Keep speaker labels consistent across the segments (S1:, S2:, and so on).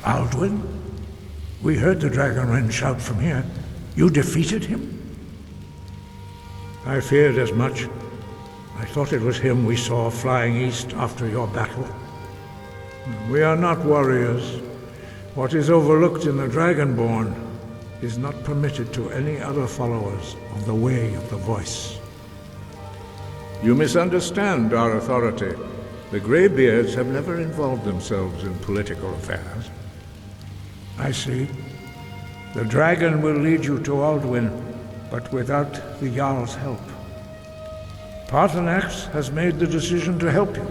S1: Alduin? We heard the Dragonren shout from here. You defeated him? I feared as much. I thought it was him we saw flying east after your battle. We are not warriors. What is overlooked in the Dragonborn is not permitted to any other followers of the Way of the Voice. You misunderstand our authority. The Greybeards have never involved themselves in political affairs. I see. The dragon will lead you to Alduin, but without the Jarl's help. Paarthurnax has made the decision to help you.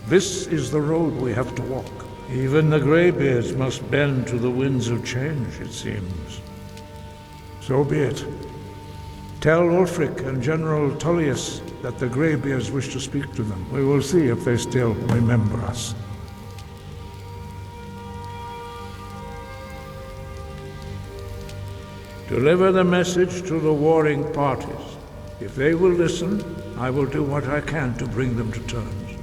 S1: This is the road we have to walk. Even the Greybeards must bend to the winds of change, it seems. So be it. Tell Ulfric and General Tullius that the Greybeards wish to speak to them. We will see if they still remember us. Deliver the message to the warring parties. If they will listen, I will do what I can to bring them to terms.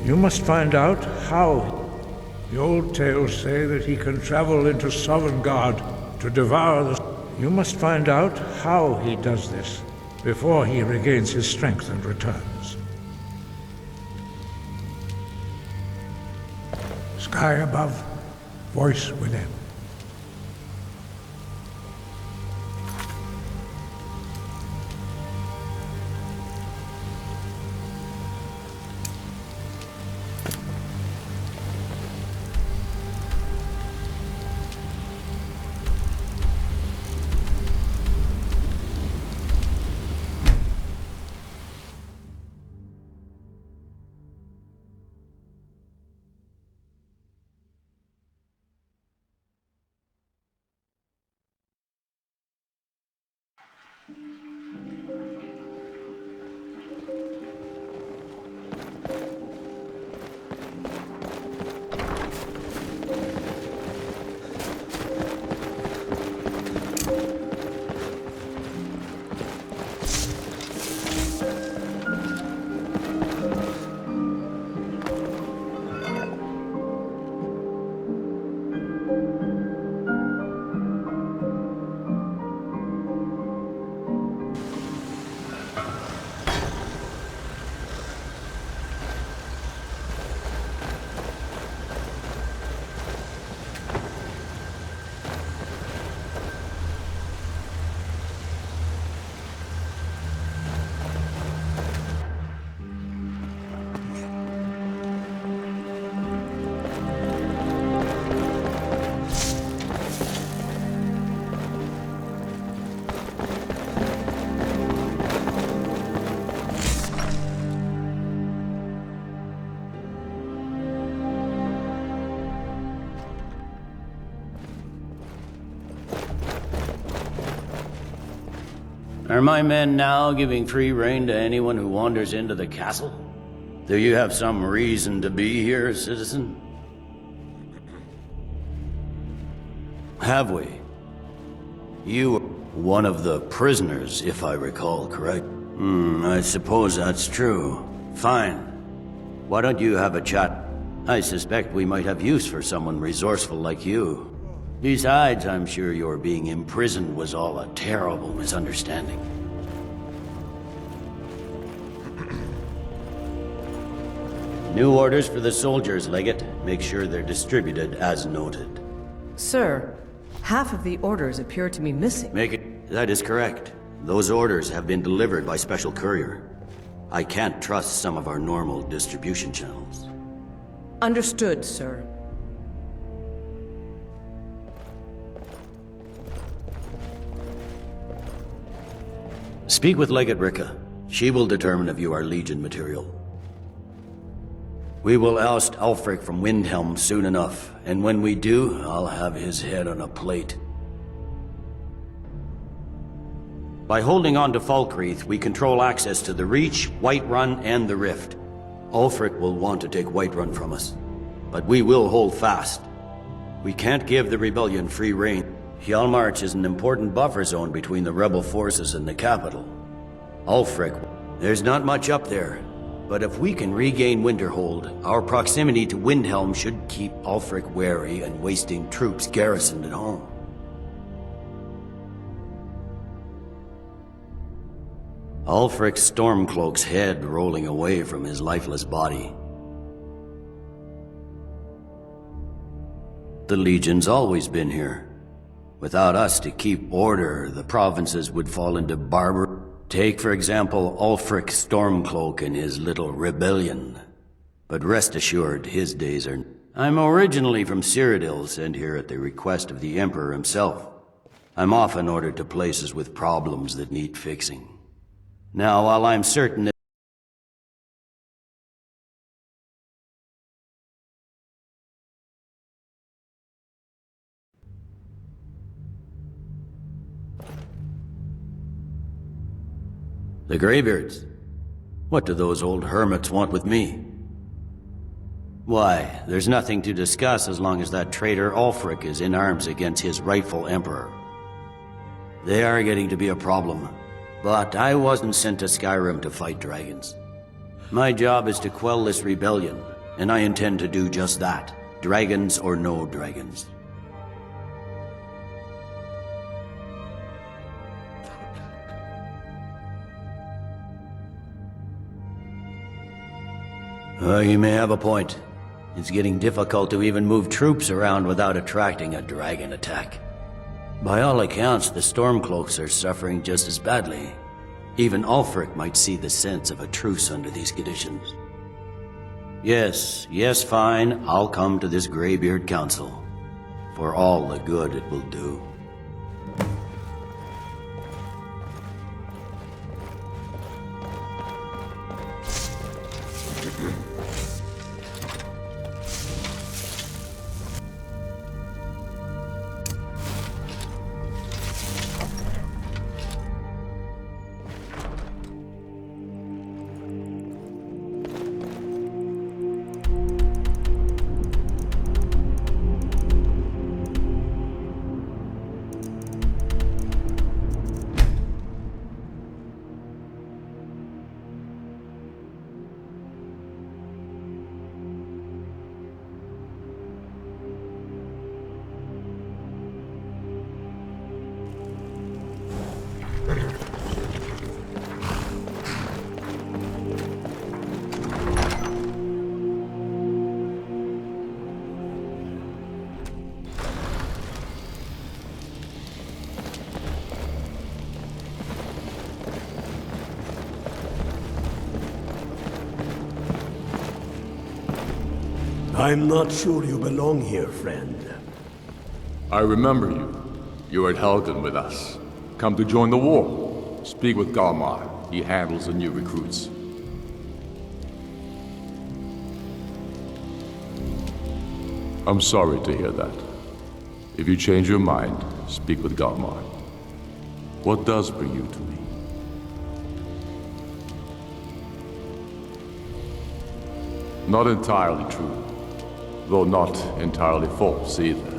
S1: You must find out how. The old tales say that he can travel into Sovngarde to devour the... You must find out how he does this before he regains his strength and returns. Sky above, voice within.
S2: Are my men now giving free rein to anyone who wanders into the castle? Do you have some reason to be here, citizen? Have we? You were one of the prisoners, if I recall correct. I suppose that's true. Fine. Why don't you have a chat? I suspect we might have use for someone resourceful like you. Besides, I'm sure your being imprisoned was all a terrible misunderstanding. New orders for the soldiers, Legate. Make sure they're distributed as noted.
S3: Sir, half of the orders appear to be missing.
S2: That is correct. Those orders have been delivered by special courier. I can't trust some of our normal distribution channels.
S3: Understood, sir.
S2: Speak with Legate Ricka. She will determine if you are Legion material. We will oust Ulfric from Windhelm soon enough, and when we do, I'll have his head on a plate. By holding on to Falkreath, we control access to the Reach, Whiterun, and the Rift. Ulfric will want to take Whiterun from us, but we will hold fast. We can't give the rebellion free rein. Hjalmarch is an important buffer zone between the rebel forces and the capital. Ulfric, there's not much up there. But if we can regain Winterhold, our proximity to Windhelm should keep Ulfric wary and wasting troops garrisoned at home. Ulfric's Stormcloak's head rolling away from his lifeless body. The Legion's always been here. Without us to keep order, the provinces would fall into barbar. Take, for example, Ulfric Stormcloak and his little rebellion. But rest assured, his days are... I'm originally from Cyrodiil, sent here at the request of the Emperor himself. I'm often ordered to places with problems that need fixing. Now, while I'm certain that the Greybeards? What do those old hermits want with me? Why, there's nothing to discuss as long as that traitor Ulfric is in arms against his rightful emperor. They are getting to be a problem, but I wasn't sent to Skyrim to fight dragons. My job is to quell this rebellion, and I intend to do just that, dragons or no dragons. You may have a point. It's getting difficult to even move troops around without attracting a dragon attack. By all accounts, the Stormcloaks are suffering just as badly. Even Ulfric might see the sense of a truce under these conditions. Yes, fine, I'll come to this Greybeard Council. For all the good it will do.
S4: I'm not sure you belong here, friend.
S5: I remember you. You were at Helgen with us. Come to join the war. Speak with Galmar. He handles the new recruits. I'm sorry to hear that. If you change your mind, speak with Galmar. What does bring you to me? Not entirely true. Though not entirely false either.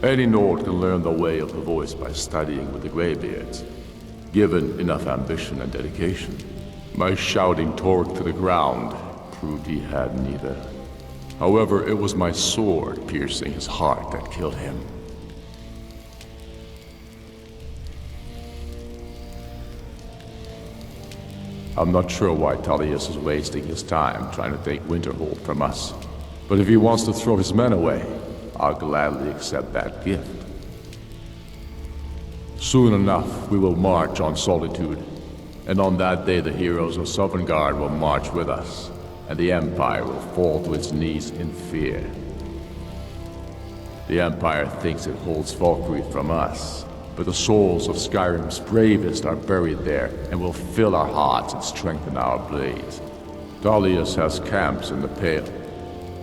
S5: Any Nord can learn the way of the voice by studying with the Greybeards, given enough ambition and dedication. My shouting Torg to the ground proved he had neither. However, it was my sword piercing his heart that killed him. I'm not sure why Tullius is wasting his time trying to take Winterhold from us. But if he wants to throw his men away, I'll gladly accept that gift. Soon enough, we will march on Solitude, and on that day the heroes of Sovngarde will march with us, and the Empire will fall to its knees in fear. The Empire thinks it holds Valkyrie from us, but the souls of Skyrim's bravest are buried there and will fill our hearts and strengthen our blades. Tullius has camps in the Pale,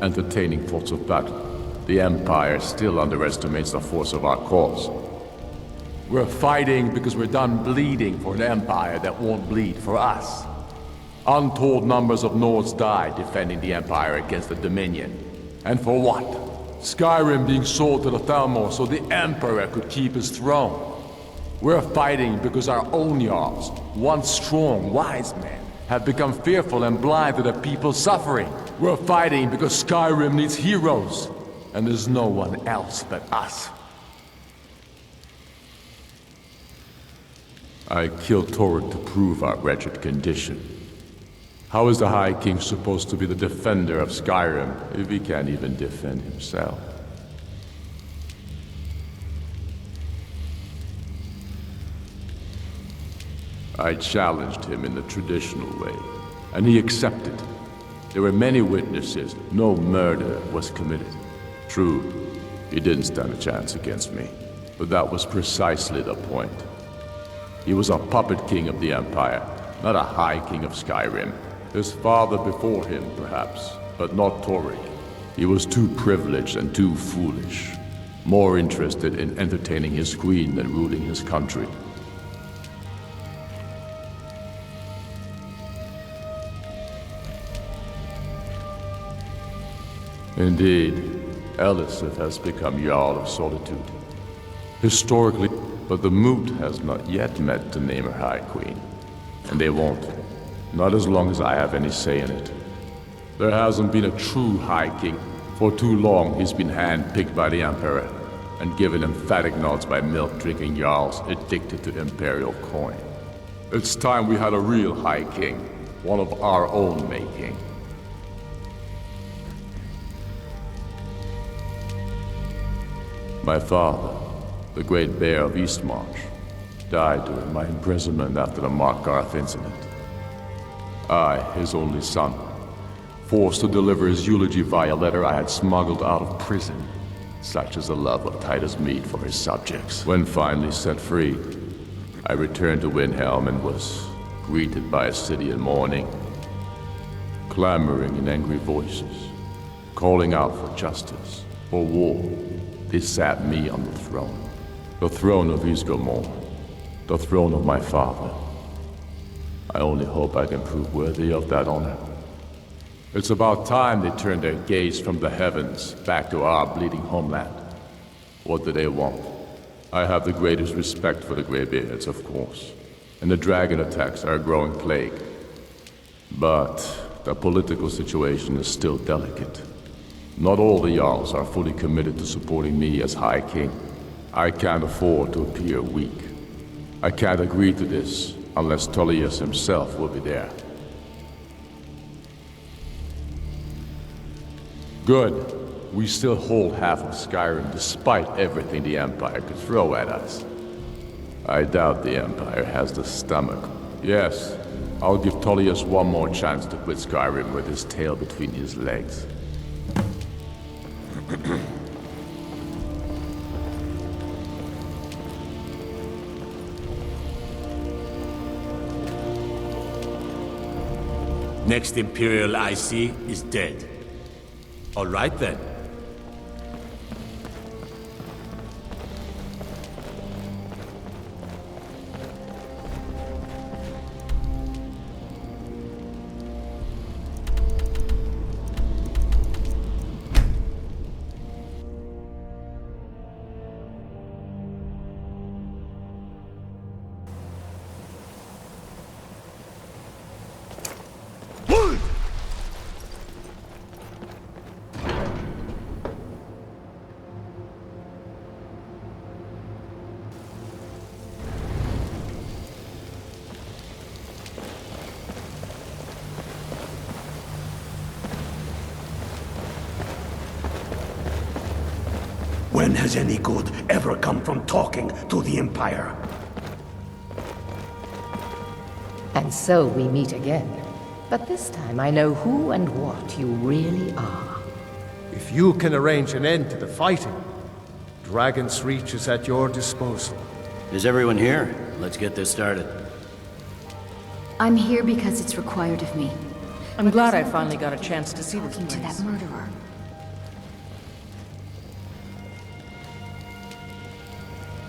S5: entertaining thoughts of battle. The Empire still underestimates the force of our cause. We're fighting because we're done bleeding for an Empire that won't bleed for us. Untold numbers of Nords died defending the Empire against the Dominion. And for what? Skyrim being sold to the Thalmor so the Emperor could keep his throne. We're fighting because our own Jarls, once strong, wise men, have become fearful and blind to the people's suffering. We're fighting because Skyrim needs heroes, and there's no one else but us. I killed Torrid to prove our wretched condition. How is the High King supposed to be the defender of Skyrim if he can't even defend himself? I challenged him in the traditional way, and he accepted. There were many witnesses. No murder was committed. True, he didn't stand a chance against me, but that was precisely the point. He was a puppet king of the Empire, not a High King of Skyrim. His father before him, perhaps, but not Torrid. He was too privileged and too foolish, more interested in entertaining his queen than ruling his country. Indeed, Elisif has become Jarl of Solitude. Historically, but the Moot has not yet met to name her High Queen. And they won't. Not as long as I have any say in it. There hasn't been a true High King. For too long, he's been hand-picked by the Emperor, and given emphatic nods by milk-drinking Jarls addicted to Imperial coin. It's time we had a real High King, one of our own making. My father, the Great Bear of Eastmarch, died during my imprisonment after the Markarth incident. I, his only son, forced to deliver his eulogy via letter I had smuggled out of prison. Such is the love of Titus Mead for his subjects. When finally set free, I returned to Windhelm and was greeted by a city in mourning, clamoring in angry voices, calling out for justice, for war. They sat me on the throne of Ysgramor, the throne of my father. I only hope I can prove worthy of that honor. It's about time they turned their gaze from the heavens back to our bleeding homeland. What do they want? I have the greatest respect for the Greybeards, of course, and the dragon attacks are a growing plague. But the political situation is still delicate. Not all the Jarls are fully committed to supporting me as High King. I can't afford to appear weak. I can't agree to this unless Tullius himself will be there. Good. We still hold half of Skyrim despite everything the Empire could throw at us. I doubt the Empire has the stomach. Yes, I'll give Tullius one more chance to quit Skyrim with his tail between his legs.
S6: Next Imperial I see is dead. All right then.
S4: When has any good ever come from talking to the Empire?
S7: And so we meet again. But this time I know who and what you really are.
S8: If you can arrange an end to the fighting, Dragon's Reach is at your disposal.
S2: Is everyone here? Let's get this started.
S9: I'm here because it's required of me.
S3: I'm glad I finally got a chance to see this
S9: Talking to
S3: place.
S9: that murderer.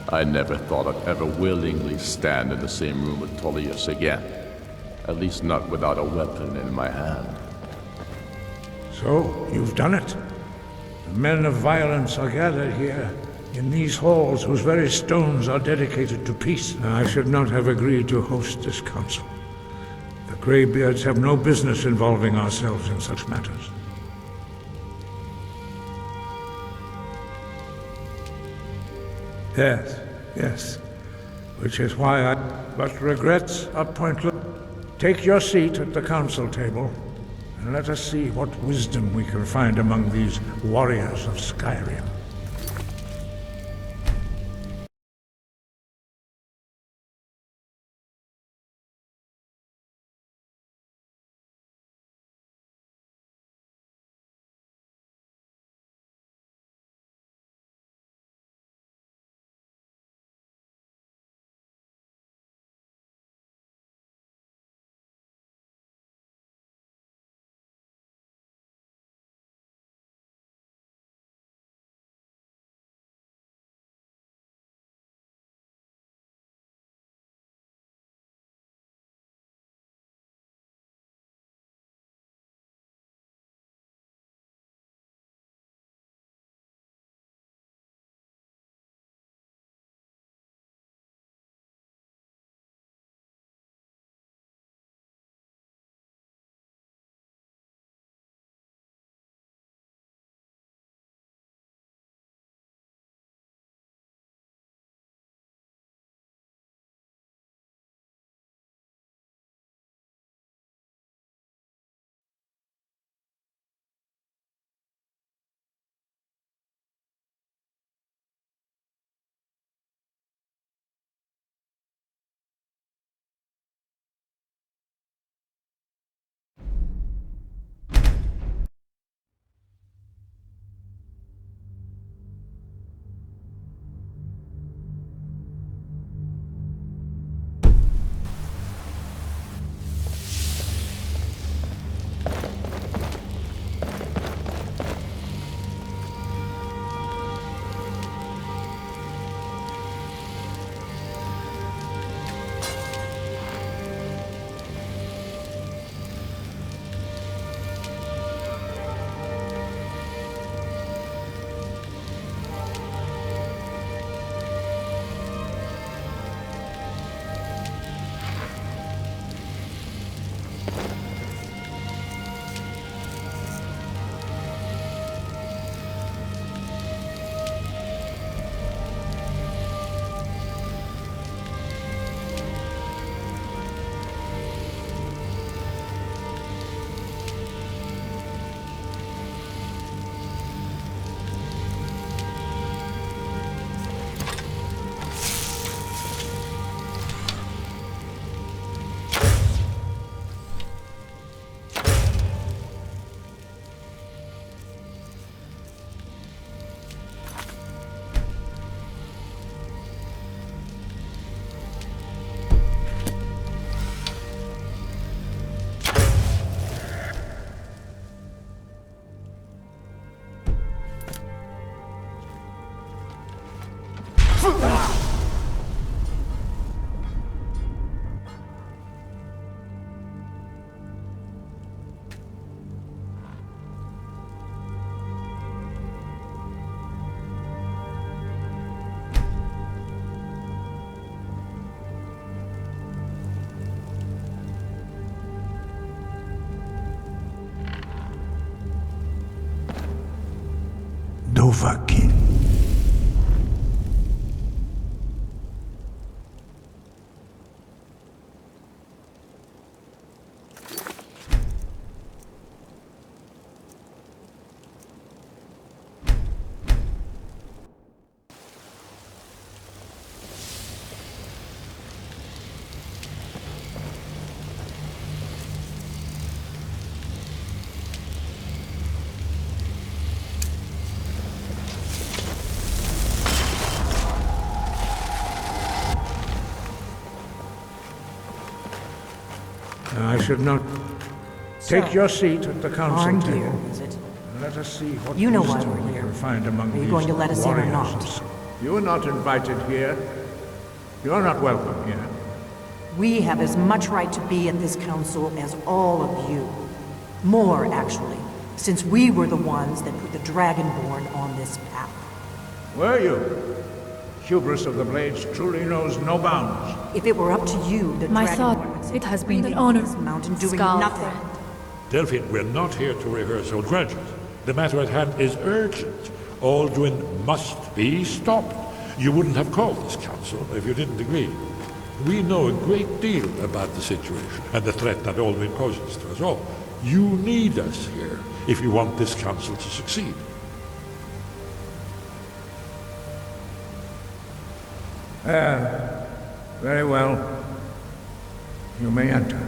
S5: I never thought I'd ever willingly stand in the same room with Tullius again. At least not without a weapon in my hand.
S1: So, you've done it. The men of violence are gathered here, in these halls whose very stones are dedicated to peace. I should not have agreed to host this council. The Greybeards have no business involving ourselves in such matters. Yes, yes. Which is why I... But regrets are pointless. Take your seat at the council table, and let us see what wisdom we can find among these warriors of Skyrim. Dovahkiin. I should not... Take your seat at the council
S10: Armed
S1: table.
S10: here, is it?
S1: And let us see what
S10: You know why
S1: wisdom
S10: we're
S1: we
S10: here.
S1: can find among
S10: Are you
S1: these
S10: going to let us in or
S1: warriors
S10: not?
S1: of- You are not invited here. You are not welcome here.
S10: We have as much right to be at this council as all of you. More, actually, since we were the ones that put the Dragonborn on this path.
S1: Were you? hubris of the Blades truly knows no bounds.
S10: If it were up to you, the
S11: My
S10: Dragonborn
S11: thought,
S10: would say,
S11: it has been
S10: "Breathing
S11: an honor,
S10: on this mountain doing
S11: Skull
S10: nothing."
S11: friend.
S12: Delphine, we're not here to rehearse or grudges. The matter at hand is urgent. Aldrin must be stopped. You wouldn't have called this council if you didn't agree. We know a great deal about the situation and the threat that Aldrin poses to us all. You need us here if you want this council to succeed.
S1: Very well. You may enter.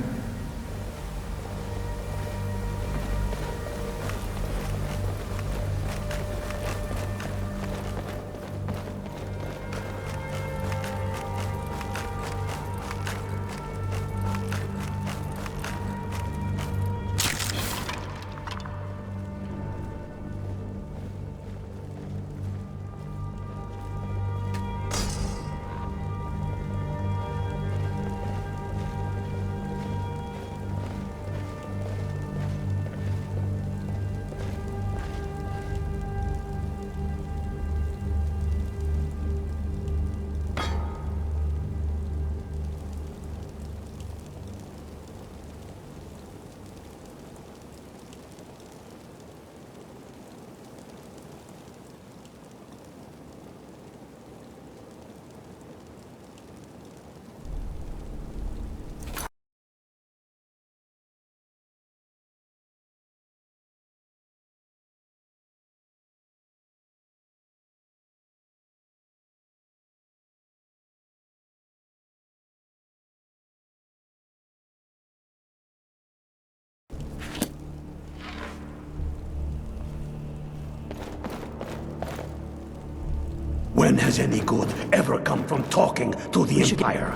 S4: When has any good ever come from talking to the Empire?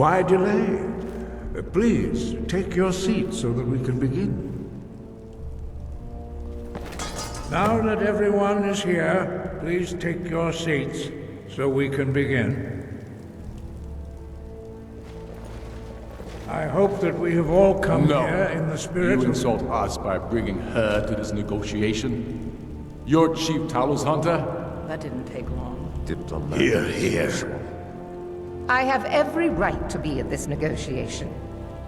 S1: Why delay? Please, take your seat so that we can begin. Now that everyone is here, please take your seats so we can begin. I hope that we have all come here in the spirit
S5: You
S1: of...
S5: insult us by bringing her to this negotiation? You're Chief Talos Hunter?
S3: That didn't take long.
S4: Hear, hear.
S7: I have every right to be at this negotiation.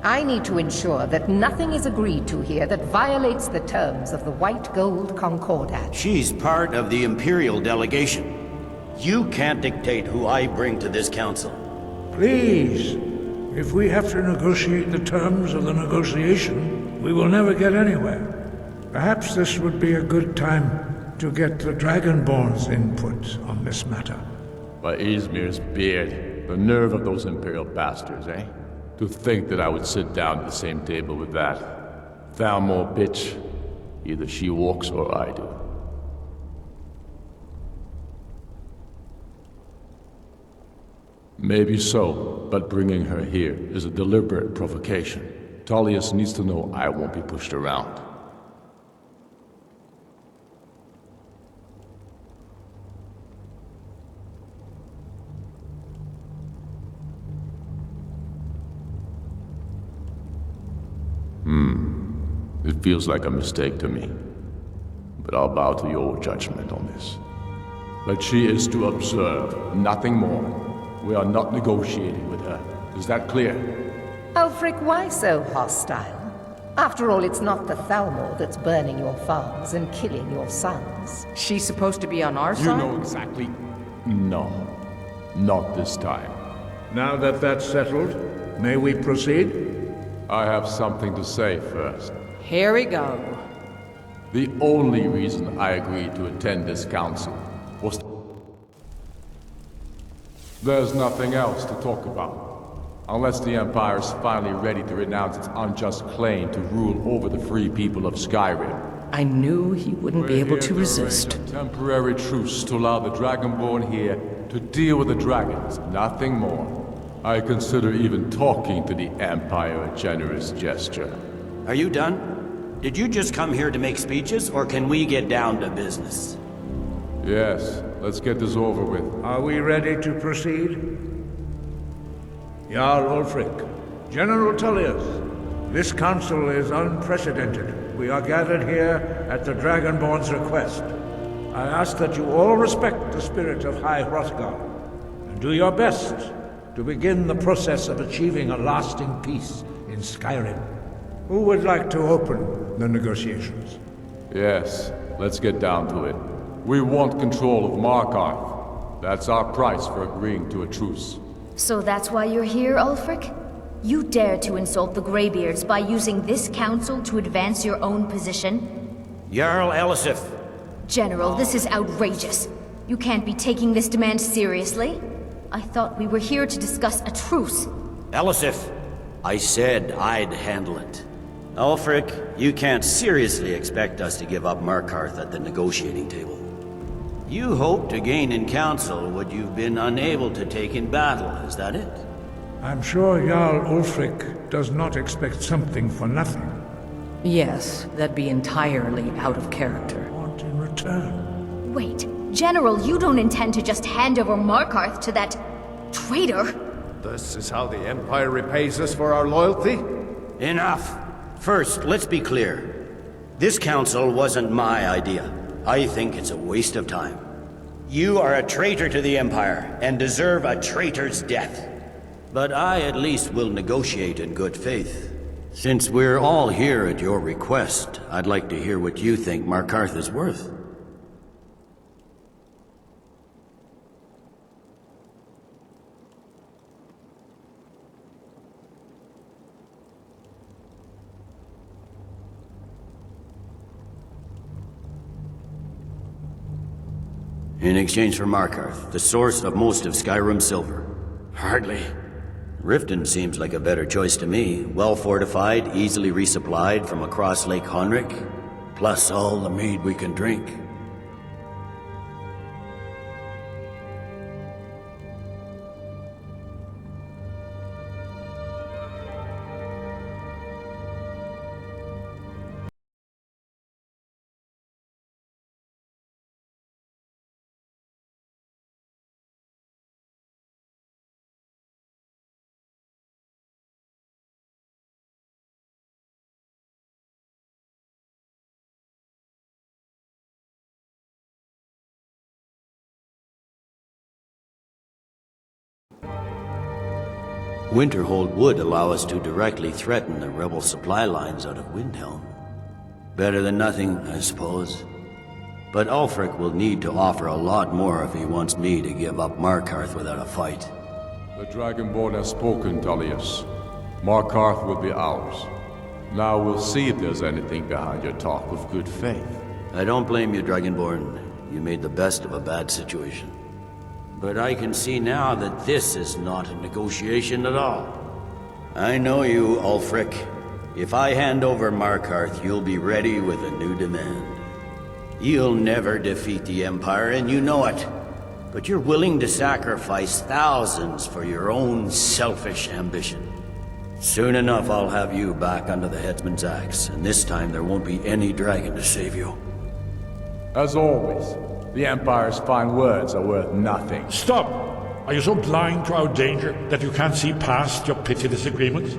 S7: I need to ensure that nothing is agreed to here that violates the terms of the White Gold Concordat.
S2: She's part of the Imperial delegation. You can't dictate who I bring to this council.
S1: Please, if we have to negotiate the terms of the negotiation, we will never get anywhere. Perhaps this would be a good time to get the Dragonborn's input on this matter.
S5: By Izmir's beard. The nerve of those Imperial bastards, eh? To think that I would sit down at the same table with that Thalmor bitch. Either she walks or I do. Maybe so, but bringing her here is a deliberate provocation. Tullius needs to know I won't be pushed around. It feels like a mistake to me. But I'll bow to your judgment on this. But she is to observe, nothing more. We are not negotiating with her. Is that clear?
S7: Ulfric, why so hostile? After all, it's not the Thalmor that's burning your farms and killing your sons.
S3: She's supposed to be on our
S5: You
S3: side?
S5: know exactly... No. Not this time.
S1: Now that that's settled, may we proceed?
S5: I have something to say first.
S3: Here we go.
S5: The only reason I agreed to attend this council was There's nothing else to talk about. Unless the Empire is finally ready to renounce its unjust claim to rule over the free people of Skyrim.
S3: I knew he wouldn't be able to resist.
S5: A temporary truce to allow the Dragonborn here to deal with the dragons, nothing more. I consider even talking to the Empire a generous gesture.
S2: Are you done? Did you just come here to make speeches, or can we get down to business?
S5: Yes, let's get this over with.
S1: Are we ready to proceed? Jarl Ulfric, General Tullius, this council is unprecedented. We are gathered here at the Dragonborn's request. I ask that you all respect the spirit of High Hrothgar, and do your best to begin the process of achieving a lasting peace in Skyrim. Who would like to open the negotiations?
S5: Yes, let's get down to it. We want control of Markarth. That's our price for agreeing to a truce.
S9: So that's why you're here, Ulfric? You dare to insult the Greybeards by using this council to advance your own position?
S2: Jarl Elisif.
S9: General, this is outrageous. You can't be taking this demand seriously. I thought we were here to discuss a truce.
S2: Elisif, I said I'd handle it. Ulfric, you can't seriously expect us to give up Markarth at the negotiating table. You hope to gain in council what you've been unable to take in battle, is that it?
S1: I'm sure Jarl Ulfric does not expect something for nothing.
S3: Yes, that'd be entirely out of character.
S1: Want in return?
S9: Wait, General, you don't intend to just hand over Markarth to that traitor?
S8: This is how the Empire repays us for our loyalty?
S2: Enough! First, let's be clear. This council wasn't my idea. I think it's a waste of time. You are a traitor to the Empire, and deserve a traitor's death. But I at least will negotiate in good faith. Since we're all here at your request, I'd like to hear what you think Markarth is worth. In exchange for Markarth, the source of most of Skyrim's silver. Hardly. Riften seems like a better choice to me. Well fortified, easily resupplied from across Lake Honric, plus all the mead we can drink. Winterhold would allow us to directly threaten the rebel supply lines out of Windhelm. Better than nothing, I suppose. But Ulfric will need to offer a lot more if he wants me to give up Markarth without a fight.
S5: The Dragonborn has spoken, Tullius. Markarth will be ours. Now we'll see if there's anything behind your talk of good faith.
S2: I don't blame you, Dragonborn. You made the best of a bad situation. But I can see now that this is not a negotiation at all. I know you, Ulfric. If I hand over Markarth, you'll be ready with a new demand. You'll never defeat the Empire, and you know it. But you're willing to sacrifice thousands for your own selfish ambition. Soon enough, I'll have you back under the headsman's axe, and this time there won't be any dragon to save you.
S5: As always, the Empire's fine words are worth nothing.
S12: Stop! Are you so blind to our danger that you can't see past your petty disagreements?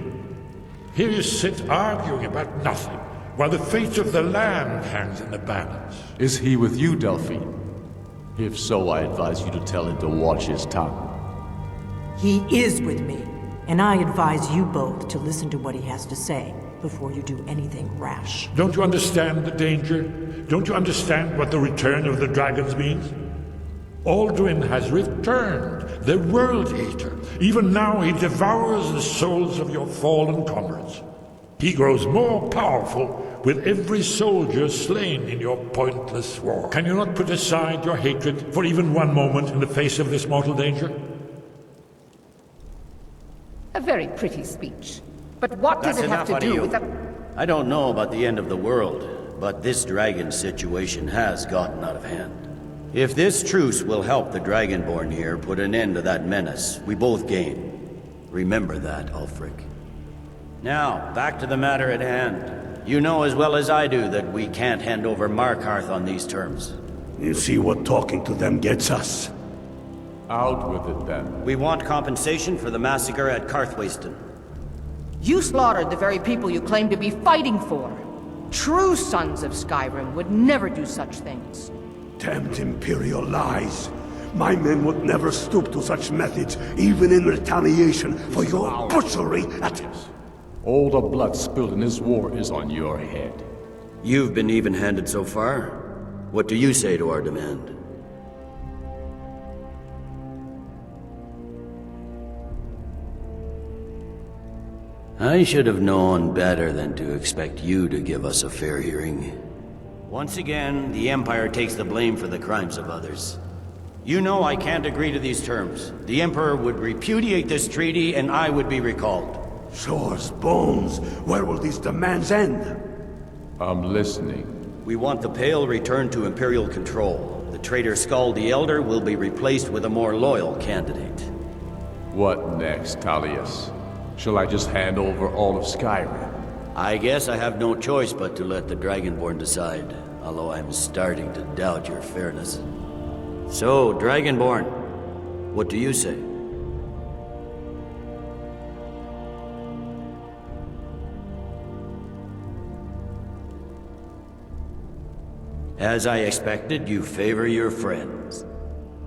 S12: Here you sit arguing about nothing, while the fate of the land hangs in the balance.
S5: Is he with you, Delphine? If so, I advise you to tell him to watch his tongue.
S10: He is with me, and I advise you both to listen to what he has to say before you do anything rash.
S12: Don't you understand the danger? Don't you understand what the return of the dragons means? Alduin has returned, the World Eater. Even now he devours the souls of your fallen comrades. He grows more powerful with every soldier slain in your pointless war. Can you not put aside your hatred for even one moment in the face of this mortal danger?
S7: very pretty speech. But what does
S2: That's
S7: it have
S2: enough
S7: to
S2: out of
S7: do
S2: you.
S7: with the...
S2: I don't know about the end of the world, but this dragon situation has gotten out of hand. If this truce will help the Dragonborn here put an end to that menace, we both gain. Remember that, Ulfric. Now, back to the matter at hand. You know as well as I do that we can't hand over Markarth on these terms.
S4: You see what talking to them gets us?
S5: Out with it then.
S2: We want compensation for the massacre at Karthwasten.
S7: You slaughtered the very people you claim to be fighting for. True sons of Skyrim would never do such things.
S4: Damned Imperial lies. My men would never stoop to such methods, even in retaliation for your butchery at...
S5: All the blood spilled in this war is on your head.
S2: You've been even-handed so far. What do you say to our demand? I should have known better than to expect you to give us a fair hearing. Once again, the Empire takes the blame for the crimes of others. You know I can't agree to these terms. The Emperor would repudiate this treaty and I would be recalled.
S4: Swords, bones, where will these demands end?
S5: I'm listening.
S2: We want the Pale returned to Imperial control. The traitor Skull the Elder will be replaced with a more loyal candidate.
S5: What next, Talius? Shall I just hand over all of Skyrim?
S2: I guess I have no choice but to let the Dragonborn decide, although I'm starting to doubt your fairness. So, Dragonborn, what do you say? As I expected, you favor your friends.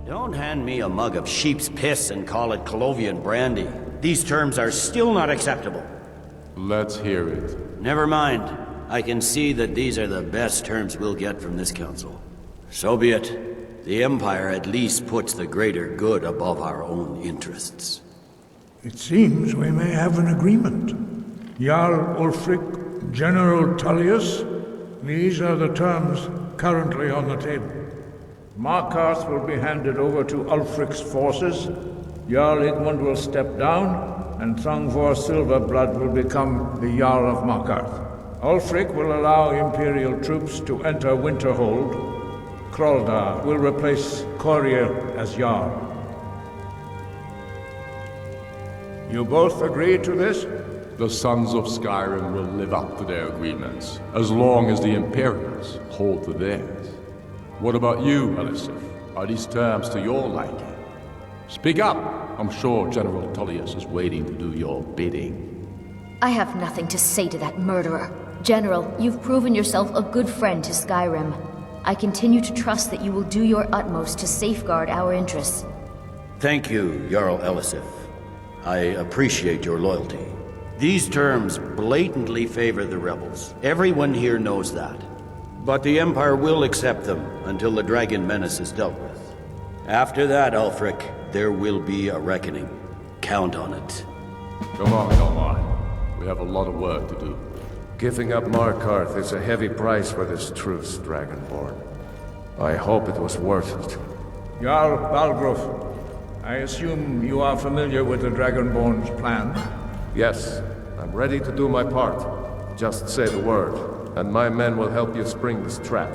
S2: Don't hand me a mug of sheep's piss and call it Colovian brandy. These terms are still not acceptable.
S5: Let's hear it.
S2: Never mind. I can see that these are the best terms we'll get from this council. So be it. The Empire at least puts the greater good above our own interests.
S1: It seems we may have an agreement. Jarl Ulfric, General Tullius, these are the terms currently on the table. Markarth will be handed over to Ulfric's forces, Jarl Igmund will step down, and Thungvor Silverblood will become the Jarl of Markarth. Ulfric will allow Imperial troops to enter Winterhold. Kraldar will replace Coriel as Jarl. You both agree to this?
S5: The Sons of Skyrim will live up to their agreements, as long as the Imperials hold to theirs. What about you, Elisif? Are these terms to your liking? Speak up! I'm sure General Tullius is waiting to do your bidding.
S9: I have nothing to say to that murderer. General, you've proven yourself a good friend to Skyrim. I continue to trust that you will do your utmost to safeguard our interests.
S2: Thank you, Jarl Elisif. I appreciate your loyalty. These terms blatantly favor the rebels. Everyone here knows that. But the Empire will accept them until the dragon menace is dealt with. After that, Ulfric, there will be a reckoning. Count on it.
S5: Come on. We have a lot of work to do.
S8: Giving up Markarth is a heavy price for this truce, Dragonborn. I hope it was worth it.
S1: Jarl Balgruf, I assume you are familiar with the Dragonborn's plan?
S8: Yes, I'm ready to do my part. Just say the word, and my men will help you spring this trap.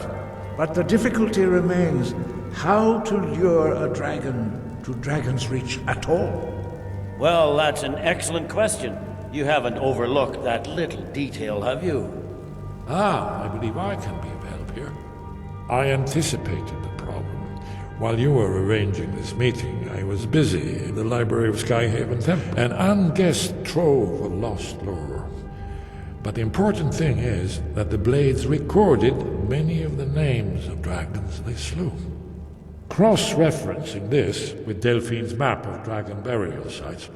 S1: But the difficulty remains how to lure a dragon to Dragon's Reach at all.
S2: Well, that's an excellent question. You haven't overlooked that little detail, have you?
S12: I believe I can be of help here. I anticipated the problem. While you were arranging this meeting, I was busy in the library of Skyhaven Temple, an unguessed trove of lost lore. But the important thing is that the Blades recorded many of the names of dragons they slew. Cross-referencing this with Delphine's map of dragon burial sites,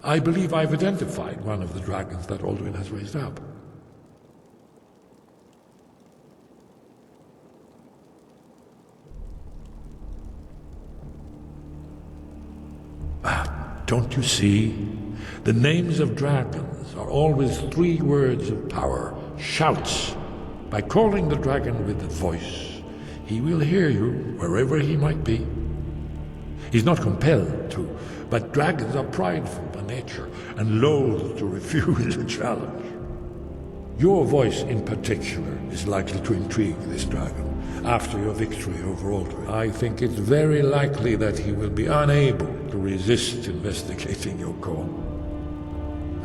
S12: I believe I've identified one of the dragons that Alduin has raised up. Don't you see? The names of dragons are always 3 words of power, shouts. By calling the dragon with the voice, he will hear you wherever he might be. He's not compelled to, but dragons are prideful and nature and loath to refuse a challenge. Your voice in particular is likely to intrigue this dragon. After your victory over Alduin, I think it's very likely that he will be unable to resist investigating your call.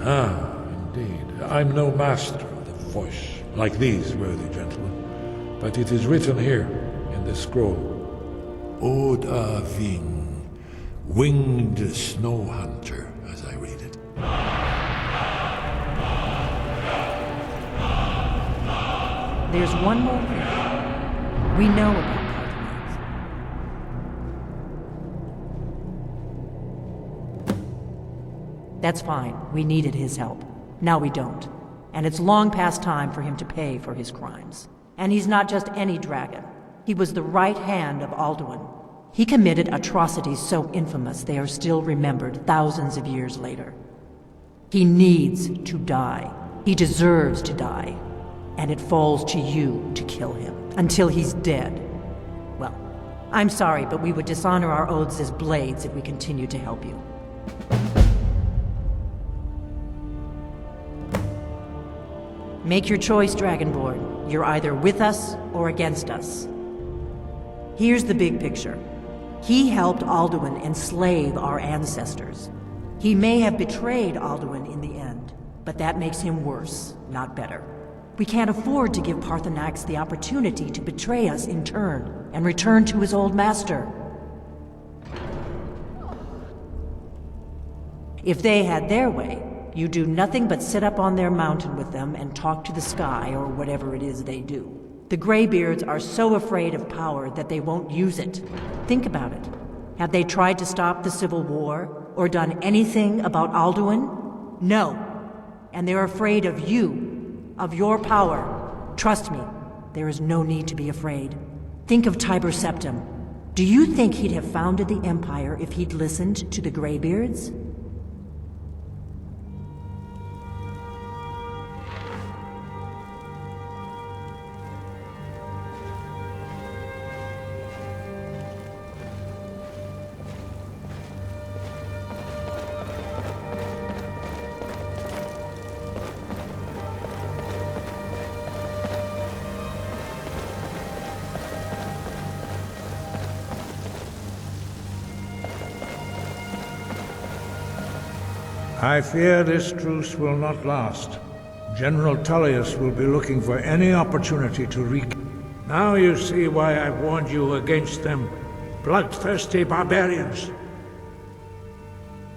S12: Ah, indeed. I'm no master of the voice, like these worthy gentlemen, but it is written here in this scroll. Od Avin, winged snow hunter, as I read it.
S10: There's one more thing. We know about Pathways. That's fine. We needed his help. Now we don't. And it's long past time for him to pay for his crimes. And he's not just any dragon. He was the right hand of Alduin. He committed atrocities so infamous they are still remembered thousands of years later. He needs to die. He deserves to die. And it falls to you to kill him, until he's dead. Well, I'm sorry, but we would dishonor our oaths as blades if we continued to help you. Make your choice, Dragonborn. You're either with us or against us. Here's the big picture. He helped Alduin enslave our ancestors. He may have betrayed Alduin in the end, but that makes him worse, not better. We can't afford to give Paarthurnax the opportunity to betray us in turn and return to his old master. If they had their way, you do nothing but sit up on their mountain with them and talk to the sky or whatever it is they do. The Greybeards are so afraid of power that they won't use it. Think about it. Have they tried to stop the Civil War or done anything about Alduin? No. And they're afraid of you. Of your power. Trust me, there is no need to be afraid. Think of Tiber Septim. Do you think he'd have founded the Empire if he'd listened to the Greybeards?
S1: I fear this truce will not last. General Tullius will be looking for any opportunity to wreak. Now you see why I've warned you against them bloodthirsty barbarians.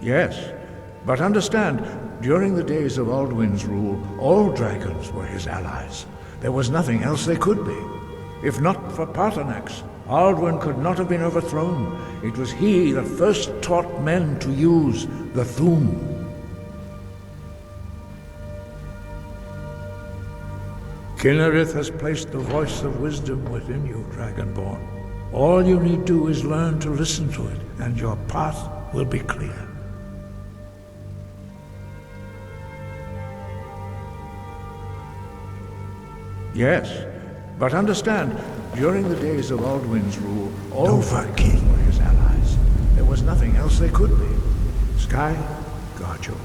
S1: Yes, but understand, during the days of Alduin's rule, all dragons were his allies. There was nothing else they could be. If not for Paarthurnax, Alduin could not have been overthrown. It was he that first taught men to use the Thu'um. Kynareth has placed the voice of wisdom within you, Dragonborn. All you need do is learn to listen to it, and your path will be clear. Yes, but understand, during the days of Alduin's rule, all dragons were his allies. There was nothing else they could be. Sky, guard you.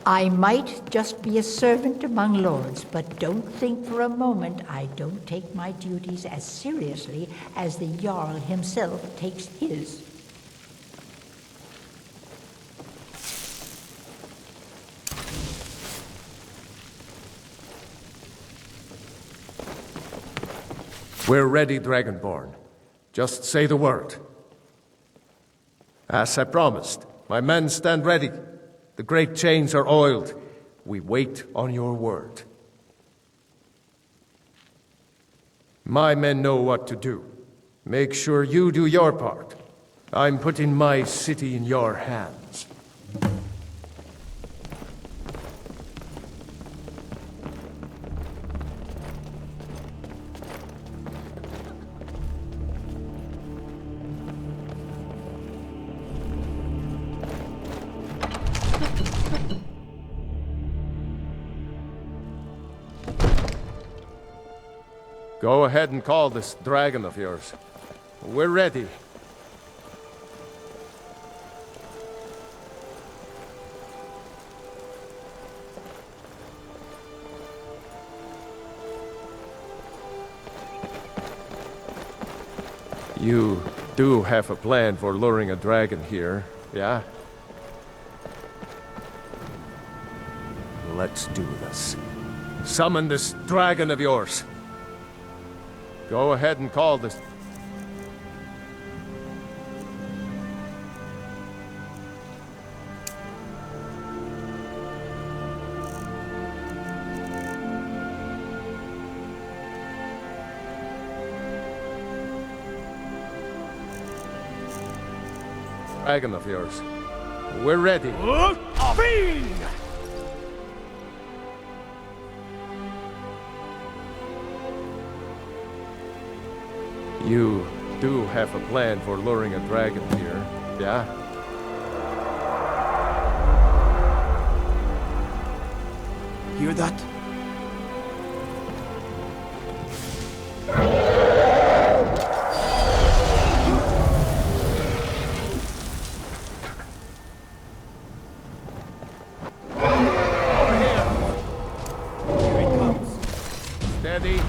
S11: I might just be a servant among lords, but don't think for a moment I don't take my duties as seriously as the Jarl himself takes his.
S8: We're ready, Dragonborn. Just say the word. As I promised, my men stand ready. The great chains are oiled. We wait on your word. My men know what to do. Make sure you do your part. I'm putting my city in your hands. Go ahead and call this dragon of yours. We're ready. You do have a plan for luring a dragon here, yeah? Let's do this. Summon this dragon of yours. Go ahead and call this. Dragon of yours. We're ready. You do have a plan for luring a dragon here, yeah?
S4: Hear that?
S8: Steady.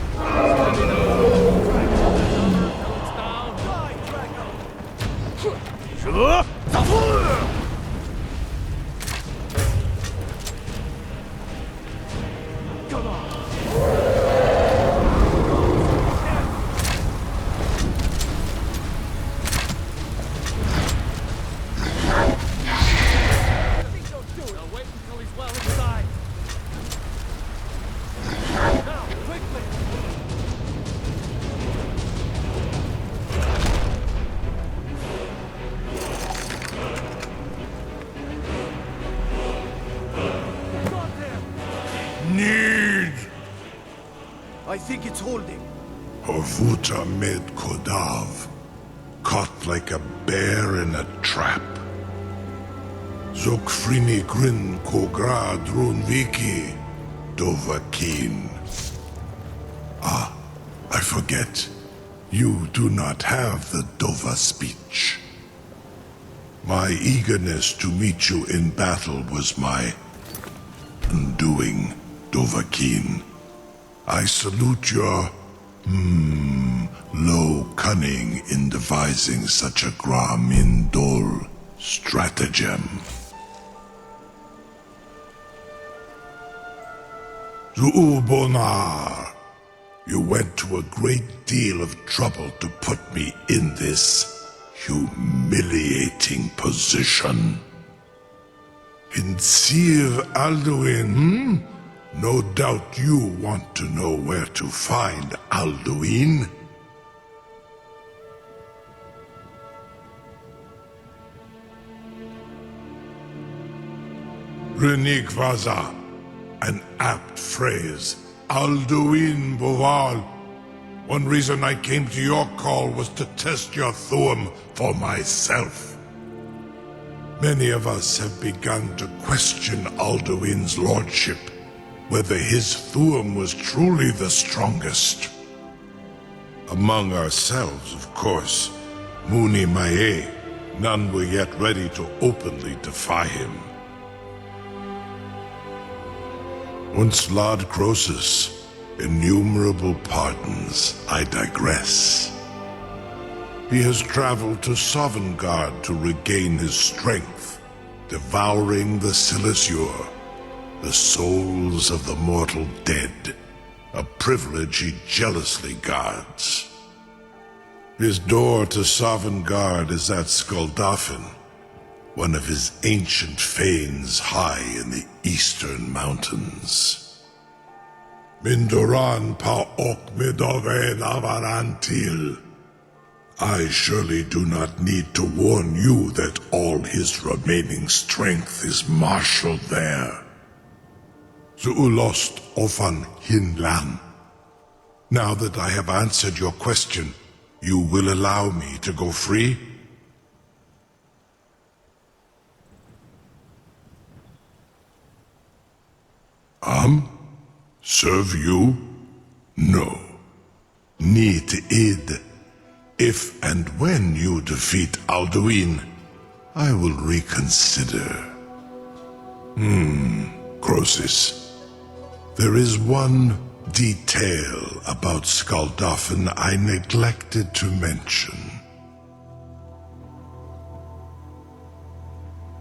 S4: I think it's holding.
S13: Horvuta med Kodav, caught like a bear in a trap. Zokfrini Grin Kogra Drunviki, Dovakin. Ah, I forget. You do not have the Dova speech. My eagerness to meet you in battle was my undoing, Dovahkiin. I salute your, low cunning in devising such a Gra-Min-Dol stratagem. Zu'ubonar, you went to a great deal of trouble to put me in this humiliating position. In Sir Alduin, No doubt you want to know where to find Alduin. Renigvaza, an apt phrase. Alduin Boval. One reason I came to your call was to test your Thuum for myself. Many of us have begun to question Alduin's lordship, whether his Thuum was truly the strongest. Among ourselves, of course, Muni Mae, none were yet ready to openly defy him. Once Lord Croesus, innumerable pardons, I digress. He has traveled to Sovngarde to regain his strength, devouring the Silesure, the souls of the mortal dead, a privilege he jealously guards. His door to Sovngarde is at Skuldafn, one of his ancient fanes high in the eastern mountains. Mindoran pa ok midove lavarantil. I surely do not need to warn you that all his remaining strength is marshaled there. Zuulost ofan hinlan. Now that I have answered your question, you will allow me to go free? Serve you? No. Need id. If and when you defeat Alduin, I will reconsider. Croesus. There is one detail about Skuldafn I neglected to mention.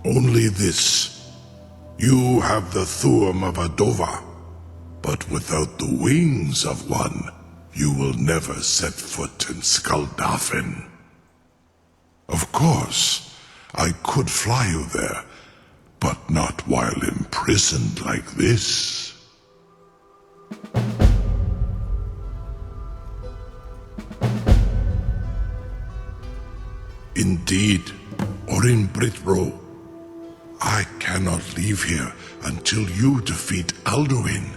S13: Only this. You have the Thuum of Adova, but without the wings of one, you will never set foot in Skuldafn. Of course, I could fly you there, but not while imprisoned like this. Indeed, Orin Britbro, I cannot leave here until you defeat Alduin,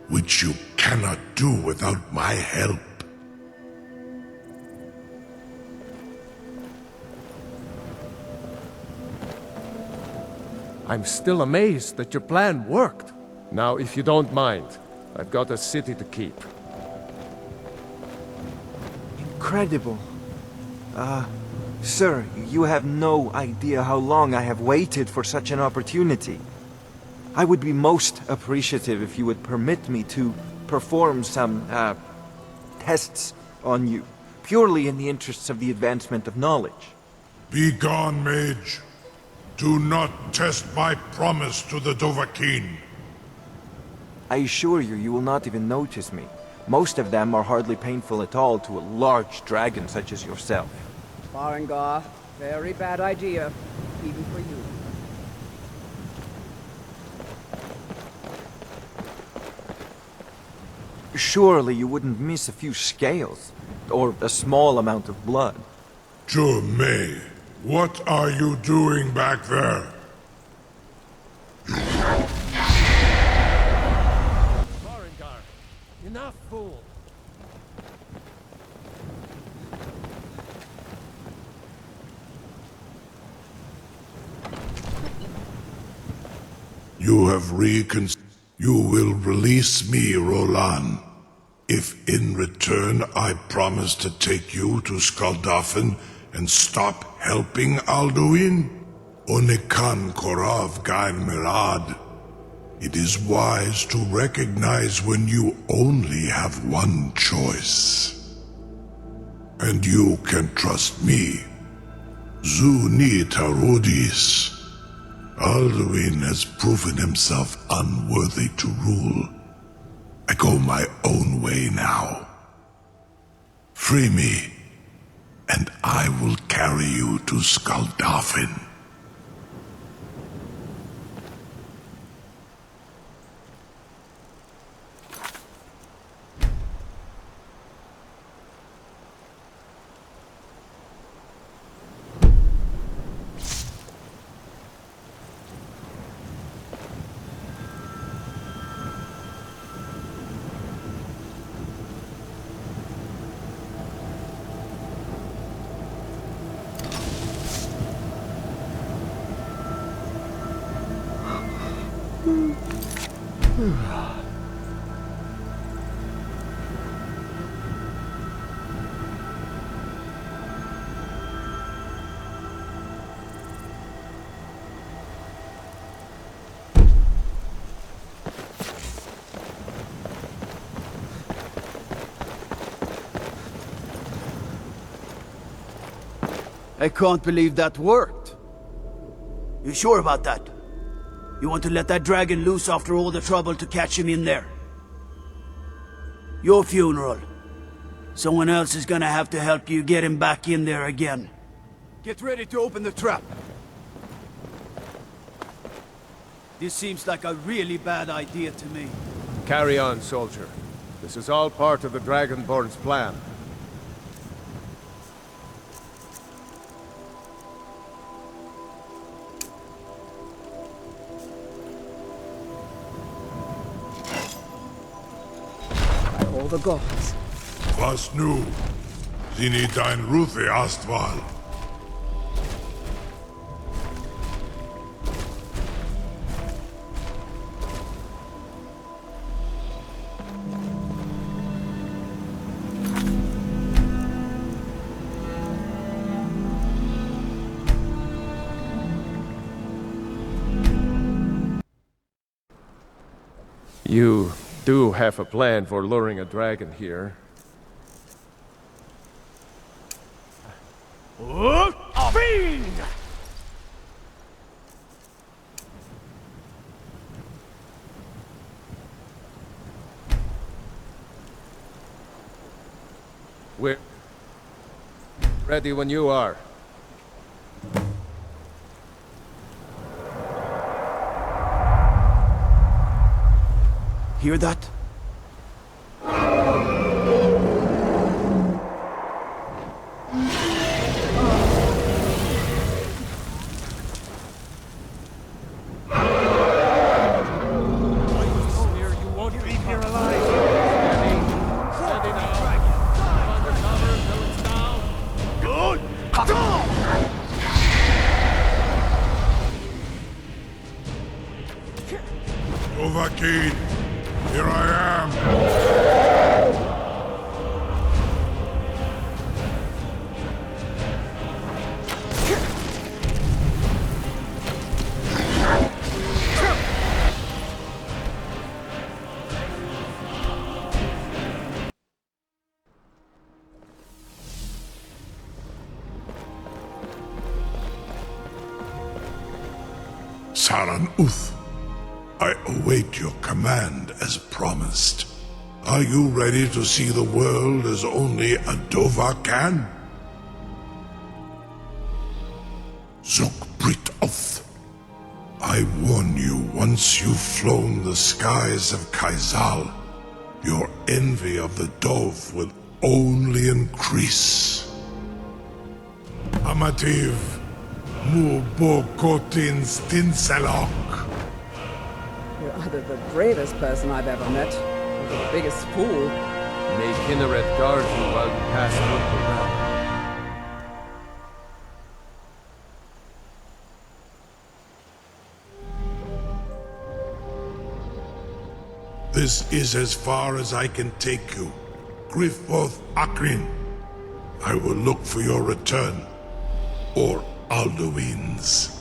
S13: which you cannot do without my help.
S8: I'm still amazed that your plan worked. Now, if you don't mind, I've got a city to keep.
S14: Incredible. Sir, you have no idea how long I have waited for such an opportunity. I would be most appreciative if you would permit me to perform some, tests on you, purely in the interests of the advancement of knowledge.
S13: Be gone, mage. Do not test my promise to the Dovahkiin.
S14: I assure you, you will not even notice me. Most of them are hardly painful at all to a large dragon such as yourself.
S15: Farengar, very bad idea, even for you.
S14: Surely you wouldn't miss a few scales, or a small amount of blood.
S13: May, what are you doing back there?
S8: Farengar, enough, fool!
S13: You have You will release me, Roland, if in return I promise to take you to Skuldafn and stop helping Alduin? Onikan Korav Gain Mirad. It is wise to recognize when you only have one choice. And you can trust me. Zuni Tarudis. Alduin has proven himself unworthy to rule. I go my own way now. Free me, and I will carry you to Skuldafn.
S2: I can't believe that worked. You sure about that? You want to let that dragon loose after all the trouble to catch him in there? Your funeral. Someone else is gonna have to help you get him back in there again. Get ready to open the trap. This seems like a really bad idea to me.
S8: Carry on, soldier. This is all part of the Dragonborn's plan.
S15: By all the gods.
S13: Was nu? Sie nicht ein Rufe Astval.
S8: You do have a plan for luring a dragon here.
S4: Fiend!
S8: We're ready when you are.
S2: Hear that?
S13: Dovahkiin, here I am. Saran Uth, I await your command as promised. Are you ready to see the world as only a Dova can? Zuk Brit Oth, I warn you, once you've flown the skies of Kaizal, your envy of the Dove will only increase. Amativ, Mu Bo Kotin Stinselok.
S15: You're either the bravest person I've ever met, or the biggest fool.
S8: May Kinneret guard you while you pass through the realm.
S13: This is as far as I can take you. Grifoth Akrin. I will look for your return, or Alduin's.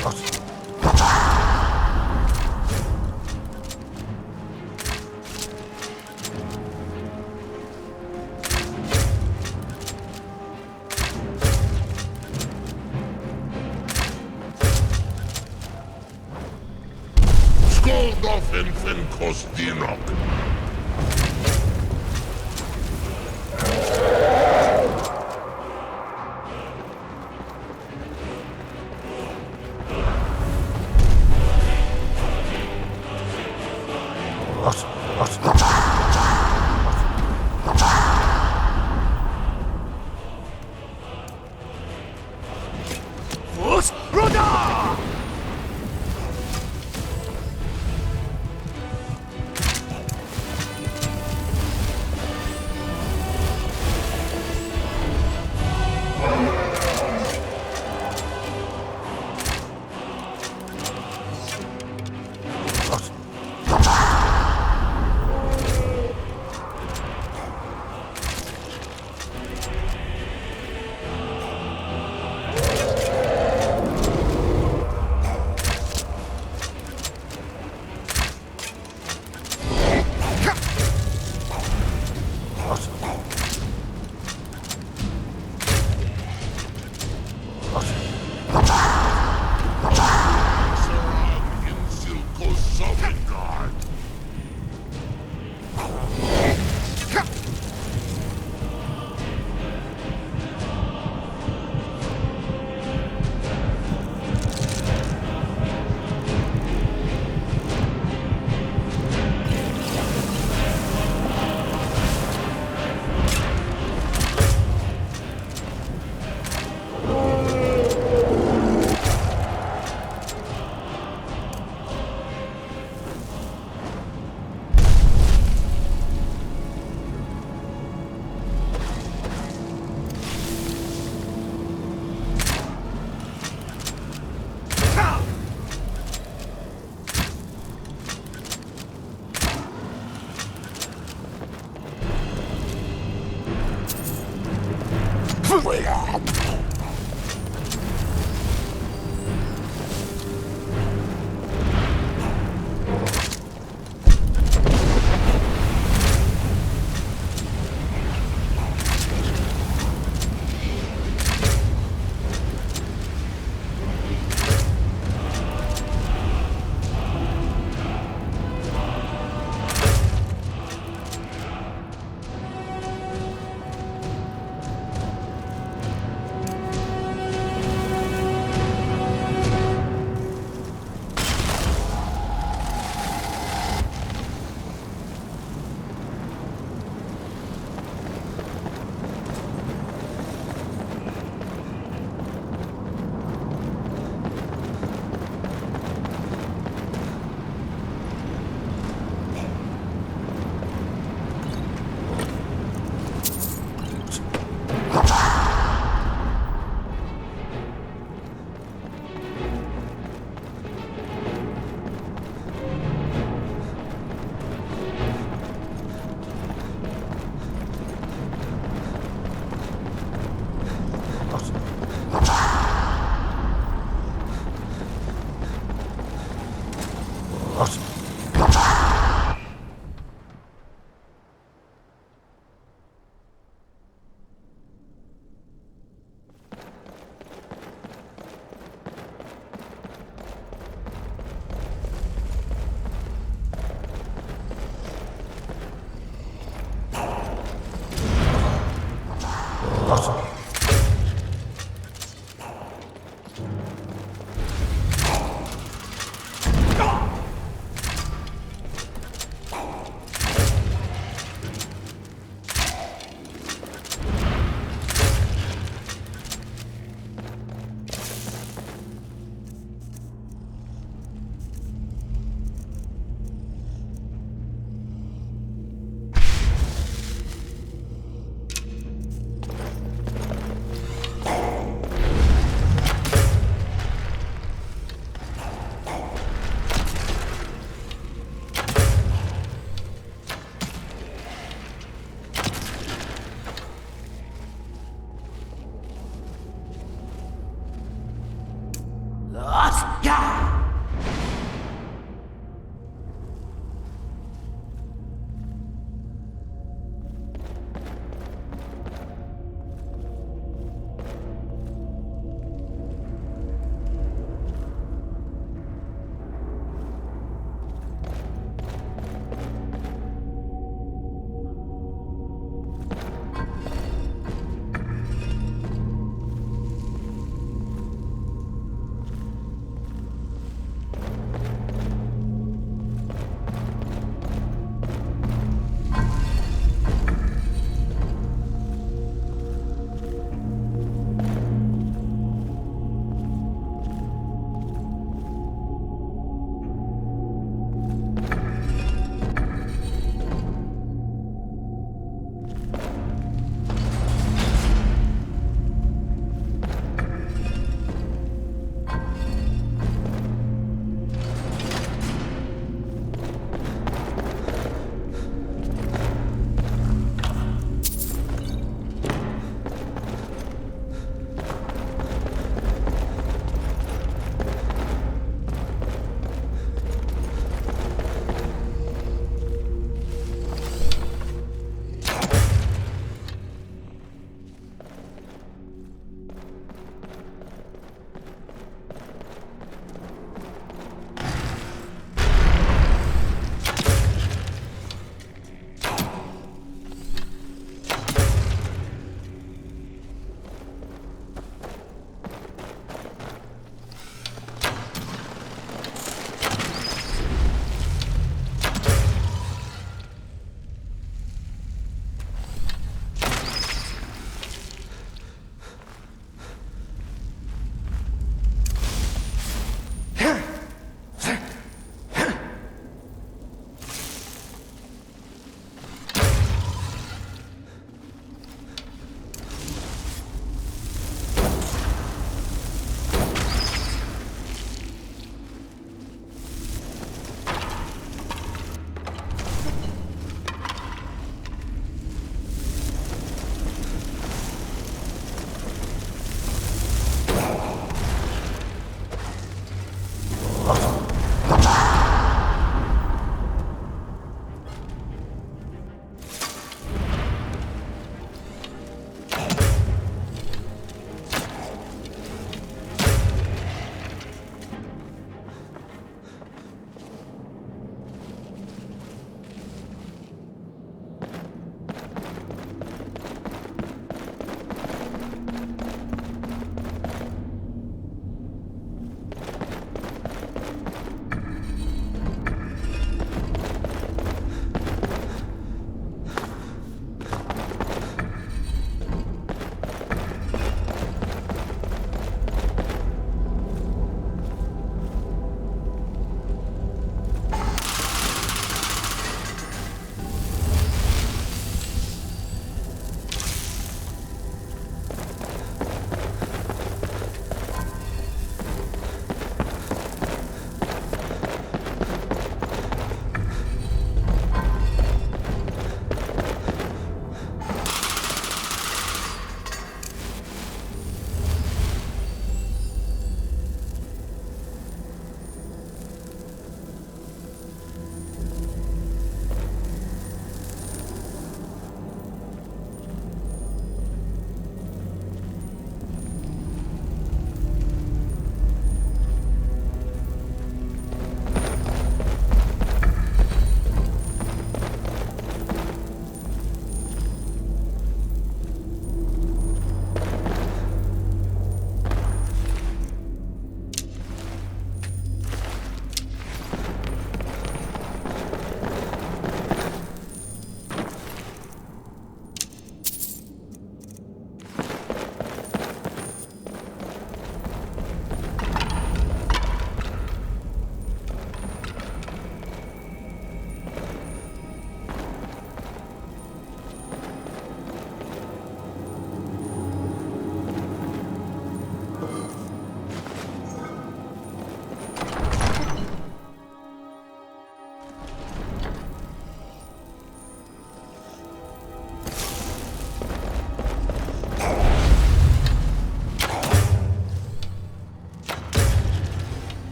S13: Skål fin kostinok.